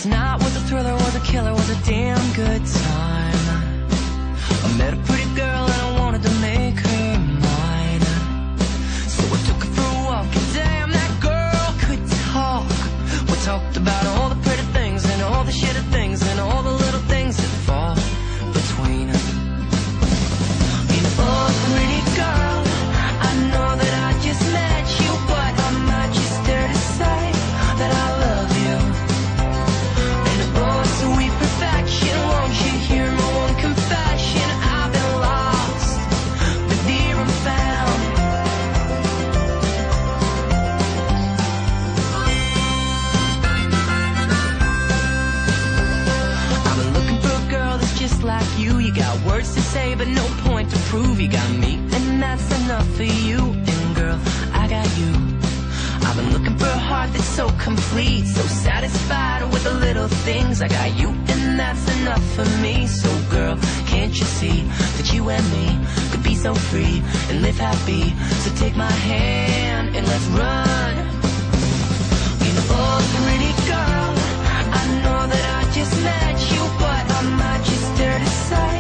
Last night was a thriller, was a killer, was a damn good time. I met a pretty girl and I wanted to make her mine. So I took her for a walk and damn, that girl could talk. We talked about all the pretty things and all the shitty things and all the little things that fall between. Oh, pretty girl, I know that I just met you, but I might just dare to say that I love you. And oh, sweet perfection, won't you hear my one confession? I've been lost, but dear, I'm found. I've been looking for a girl that's just like you. You got words to say, but no point to prove. You got me, and that's enough for you. And girl, I got you. I've been looking for a heart that's so complete, so satisfied with the little things. I got you, and that's enough for me. So girl, can't you see that you and me could be so free and live happy? So take my hand and let's run. You know, oh, pretty girl, I know that I just met you, but I might just dare to say